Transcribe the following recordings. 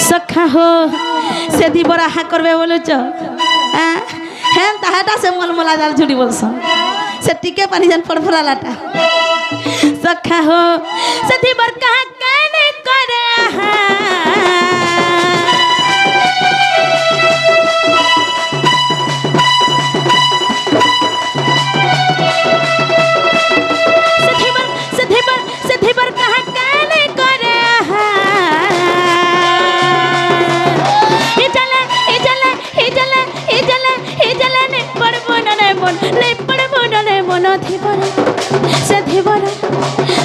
सखा हो से दी बड़ा हा करबे बोलो च हैं ताहाटा से मलमला जाल झुड़ी बोलसन से टिके पानी जन फड़फड़ा लाटा सखा हो से दी बर कहा कहने करे से दी बर कहा कहने करे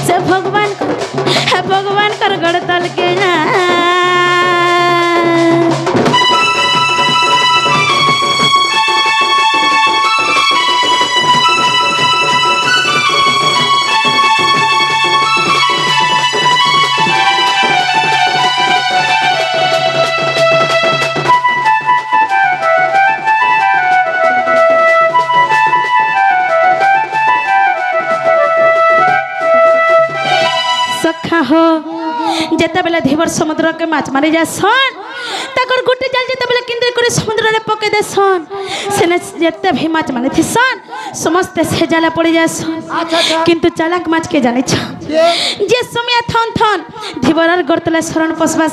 से भगवान कर गड़तल के सखा हो जेते बेले धीवर समुद्र के माछ मारी जा सन तकर गुटी जाल जेते बेले किंदे करे समुद्र रे पके दे सन सेने जेते भी माछ माने थी सन समस्त से जाला पड़ी जा सन किंतु चालाक माछ के जाने छ जे समय थन थन धीवरर गरतले शरण पसबा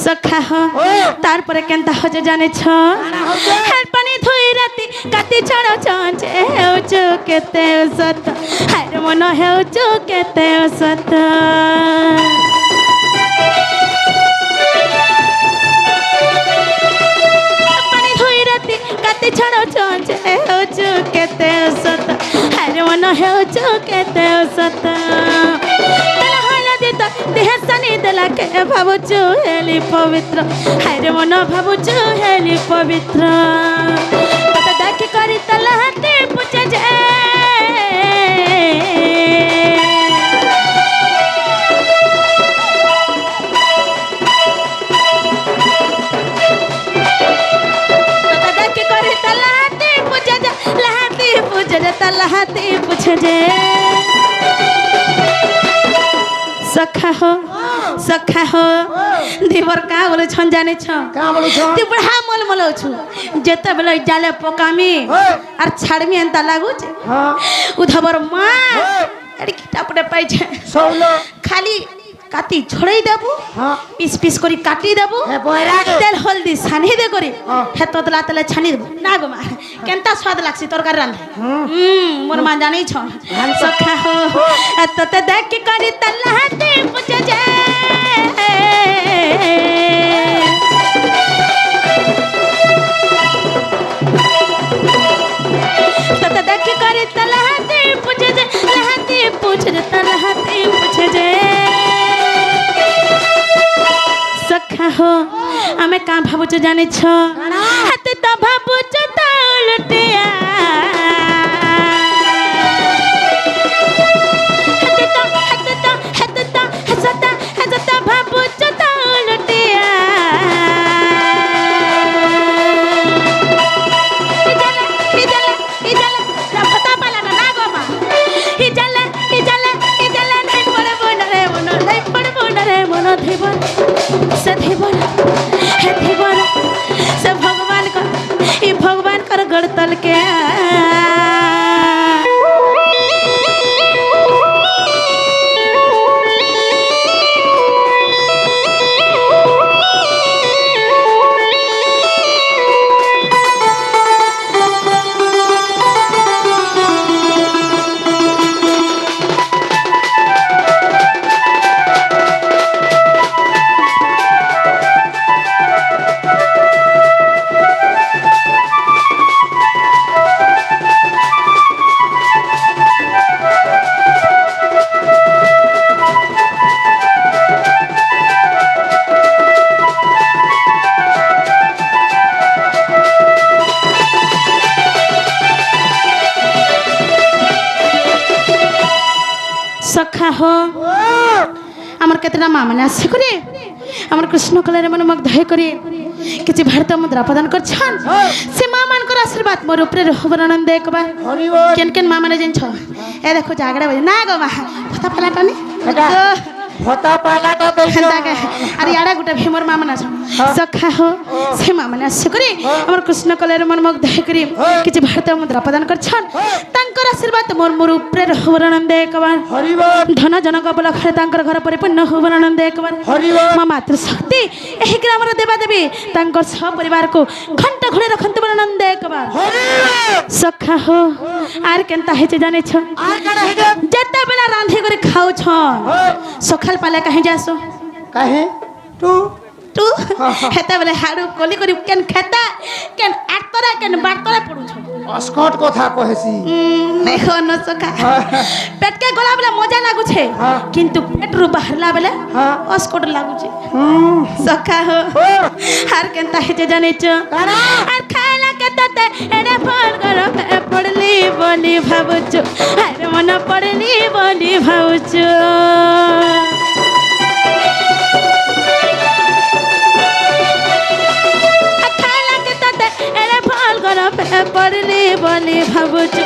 सखा हो तार परे केनता हो जे जाने छ हर पानी धोई राती काटी छड़ छंच हेउचो केते सत हर मन हेउचो केते सत पानी धोई राती काटी छड़ छंच हेउचो केते सत हर मन हेउचो केते सत देह सनी देला के भावुचु हेली पवित्र हर मन भावुचु हेली पवित्र पता देखी करी तलहते पूछे जे पता देखी करी तलहते पूछे जे लहते पूछे जे तलहते पूछे जे सखा हो दीवर का बोले छन जाने छ का बोलू छ ती बड़ा मल मल छु जेते बेले जाले पकामी और छाड़मी एंता लागु छ हां उधबर मां अरे किटापडे पाइ छ सोलो खाली काटी छोड़ई देबू हां पीस पीस करी काटी देबू हे बोयरा तेल हल्दी सानी दे करी हां हे ततला तले छानी देबू ना गो मां केनता स्वाद लागसी तरकारी रांधे मोर मां जानै छ सखा हो तते देख के करी तलहते पूछे जे तते देख के करी तलहते पूछे जे लहते पूछे जे तलहते पूछे जे सखा हो आमे का भाबुच जाने छ हाते त भाबुच त उलटिया हसता भाबुच त उलटिया इजले रफता पाला ना गो मा इजले नहीं पड़े बोनरे मन नहीं पड़े बोनरे मन धीवर से धीवर हे धीवर से भगवान कर गड़तल के सखा हो आमर केतना माँ मैंने आसे करे आमर कृष्ण कलर मन मग धय करे किछि भारत मुद्रा प्रदान कर छन से माँ मान कर आशीर्वाद मोर ऊपर रहबर आनंद एक बार केन केन माँ माने जिन छ ए देखो जागड़ा बजे ना गो माँ पता पला टानी ভতা পালাটা দেখ হেন্তাকে আর ইয়াড়া গোটে ভীমর মা মানে সখা হো সে মা মানে আসে করি আমার কৃষ্ণ কলের মন মুগ্ধ করি কিছু ভারতীয় মুদ্রা প্রদান করছন তাঙ্কর আশীর্বাদ মোর মোর উপরে রহবর আনন্দ একবার ধন জনক উপলক্ষে তাঙ্কর ঘর পরিপূর্ণ হবর আনন্দ একবার মা মাতৃশক্তি এই গ্রামর দেবা দেবী তাঙ্কর সহ পরিবারକୁ ঘণ্টা ঘুরে রখন্তু আনন্দ একবার সখা হো আর কেনতা হেছে জানেছ যেতে বেলা রাঁধি করে খাউছ সকাল পালে কাহি যাসো কাহে তু তু হেতে বেলা হাড়ু কলি করি কেন খেতা কেন আটতরা কেন বারতরা পড়ুছ অস্কট কথা কহেছি দেখো ন সখা পেটকে গলা বেলা মজা লাগুছে কিন্তু পেটরু বাহারলা বেলা অস্কট লাগুছে সখা হো আর কেনতা হেছে জানেছ আর খাইলা কেতাতে এড়ে ফল কর পড়লি বলি ভাবুଛୁ আরে মন পড়লি বলি ভাবুଛୁ খাইলা কেতাতে এড়ে ফল কর পড়লি বলি ভাবুଛୁ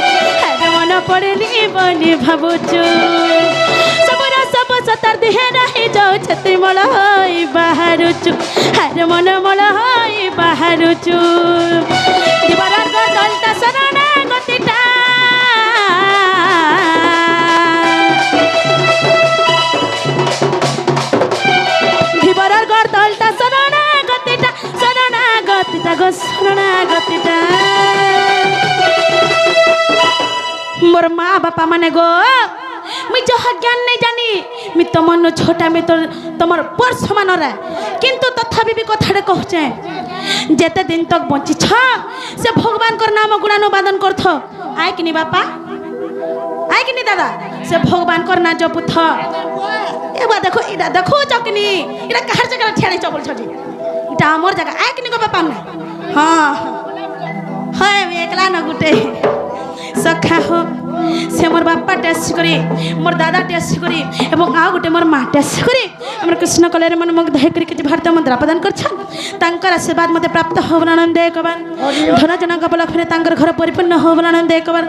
আরে মন পড়লি বলি ভাবুଛୁ সবর সব সতার দেহে রহি যাও ছতি মল হই বাহারুଛୁ আরে মন মল হই বাহারুଛୁ দিবারার গলতা সরনা গতিটা দিবারার গলতা সরনা গতিটা গো সরনা গতিটা মোর মা বাপা মানে গো মুই যহ জ্ঞান নাই জানি মি তোমার ছোটা মি তোমার পর সমান রে কিন্তু তথাপি বি কথাটা কହୁছে যেতে দিন তক বঞ্চিছ সে ভগবানকর নাম গুণানুবাদন করথ আয় কিনি বাপা আয় কিনি দাদা সে ভগবানকর নাম জপুথ এবার দেখো এটা দেখো চকিনি এটা কাহার জায়গা ঠেড়ে চবল ছজি এটা আমার জায়গা আয় কিনি গো বাপা না হ্যাঁ হয় একলা না গুটে সখা হো সে মোর বাপা টেস্ট করি মোর দাদা টেস্ট করি এবং আউ গোটে মোর মা টেস্ট করি আমার কৃষ্ণ কলের মন মুগ্ধ করি কিছু ভারতীয় মুদ্রা প্রদান করছেন তাঙ্কর আশীর্বাদ মতে প্রাপ্ত হব আনন্দ একবার ধন জনক উপলক্ষে তাঙ্কর ঘর পরিপূর্ণ হব আনন্দ একবার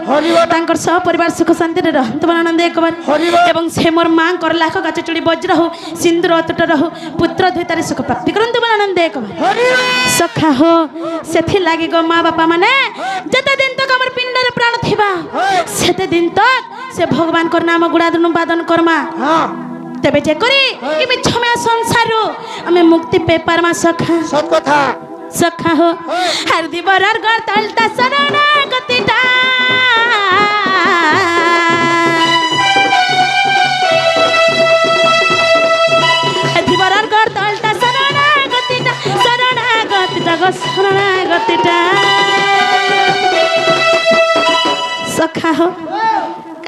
তাঙ্কর সহ পরিবার সুখ শান্তিরে রহন্তু আনন্দ একবার এবং সে মোর মাঙ্কর লাখ গাছ চুড়ি বজ্র হো সিন্দুর অতুট রহু পুত্র ধৈতারে সুখ প্রাপ্তি করন্তু আনন্দ একবার সখা হো সেথি লাগি গো মা বাপা মানে যেতে দিন তক আমার পিণ্ডরে প্রাণ থিবা সেতে দিন তক সে ভগবান কর নাম গুণানুবাদন করমা তেবে যে করি এই মিছমে সংসারু আমি মুক্তি পে পারমা সখা সত কথা সখা হো হর দিবরার গর তলতা সরনা গতিটা দিবরার গর তলতা সরনা গতিটা গো সরনা গতিটা সখা হো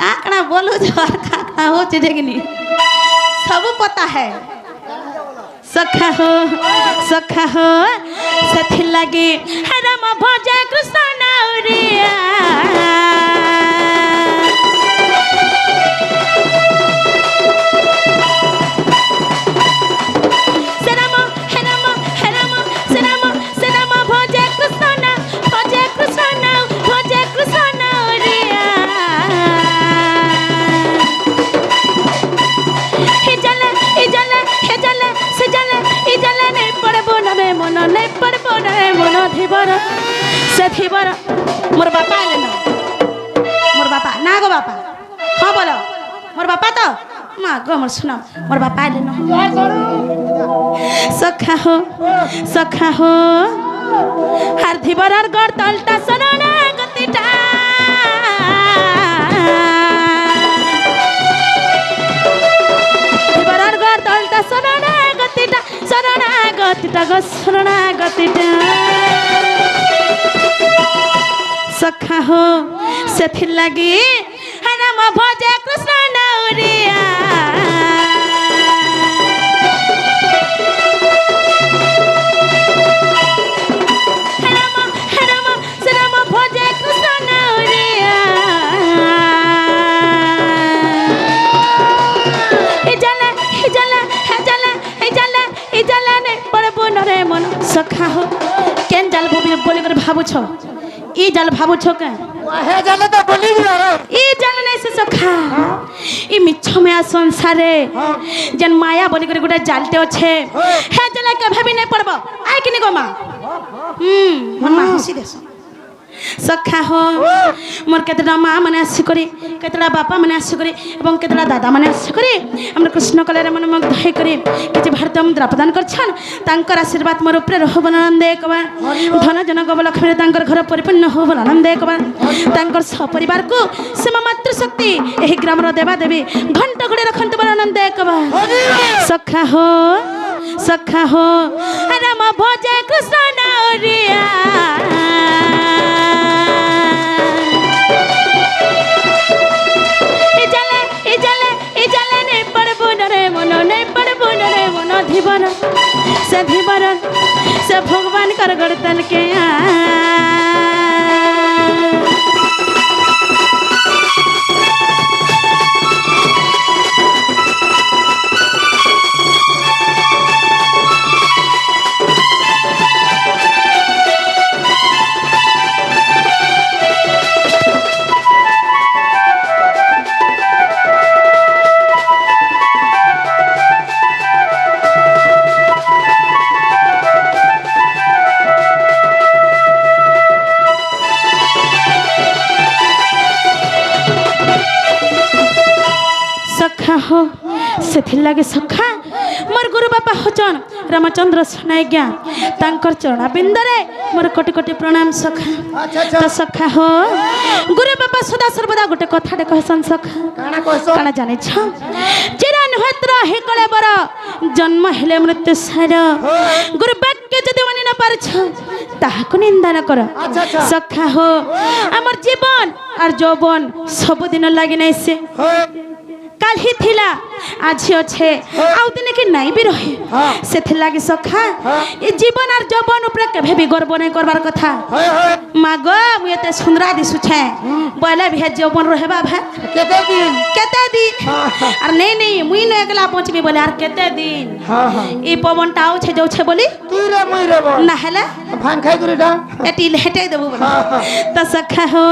काकड़ा बोलो जो काकड़ा हो चीजेगी सब पता है सखा हो सथी लगे राम भजे कृष्ण नौरिया से मोर बापा आले ना मोर बापा ना गो बापा हाँ बोलो मोर बापा तो माँ गो मोर सुना मोर बापा आले ना सखा हो हर धिबरार गड़ तलता सनना गतिटा धिबरार गड़ तलता सनना गतिटा गो सनना गतिटा सखा हो सेथिर लगी राम भजे कृष्ण नौरिया राम भजे कृष्ण नौरिया जले पड़ब नरे मन सखा हो केन जाल बोली कर भावुछ ई जाल भावुछ के कहे जाने तो बोली रे ई जान नहीं से सखा ई मिछ में आ संसारे जन माया बोली कर गुडा जालते अच्छे हे जला कभी भी नहीं पड़बो आइ कि नहीं गो मां मन मा हंसी देसो सखा हो मोर केतरा माँ मैंने आसी करी केतरा बापा मैंने आसी करी एवं केतरा दादा मैंने आसी करी हमर कृष्ण कलेर मन मुग्ध होई करी कि भारत मुद्रा प्रदान करछन तांकर आशीर्वाद मोर ऊपर रहबो आनंदे कबा धन जन गब लक्ष्मी तांकर घर परिपूर्ण होबो आनंदे कबा तांकर सपरिवार को सेमा मातृ शक्ति एही ग्राम रो देवा देवी घंटा घड़ी रखंत बर आनंदे कबा सखा हो राम भजे कृष्ण नारिया से भगवान कर गड़तन के हो से लगे सखा मोर गुरु बापा होचन रामचंद्र सुनाइज्ञा तांकर चरणा बिंदरे मोर कोटि कोटि प्रणाम सखा तो सखा हो गुरु बापा सदा सर्वदा गोटे कथाटे कहसन सखा काना जाने छ चिरन होत्र हे कले बर जन्म हेले मृत्यु सार गुरु वाक्य जदि मानि न पारछ ताहाको निंदा न कर सखा हो हमर जीवन और यौवन सब दिन लागि नै से काल ही थिला आज अच्छे आउ दिन के नहीं भी रहे से लगी सखा ये जीवन और जौवन ऊपर केभे भी गर्व नहीं करबार कथा मागो मु एते सुंदरा दिसु छे बोले भी जौवन रहबा भा केते दिन और नहीं मुई न एकला पहुंचबी बोले यार केते दिन ई पवन टाउ छे जो छे बोली तू रे मुई रे ना हला भांग खाई गुरीडा एटी लेटे देबो बोले तो सखा हो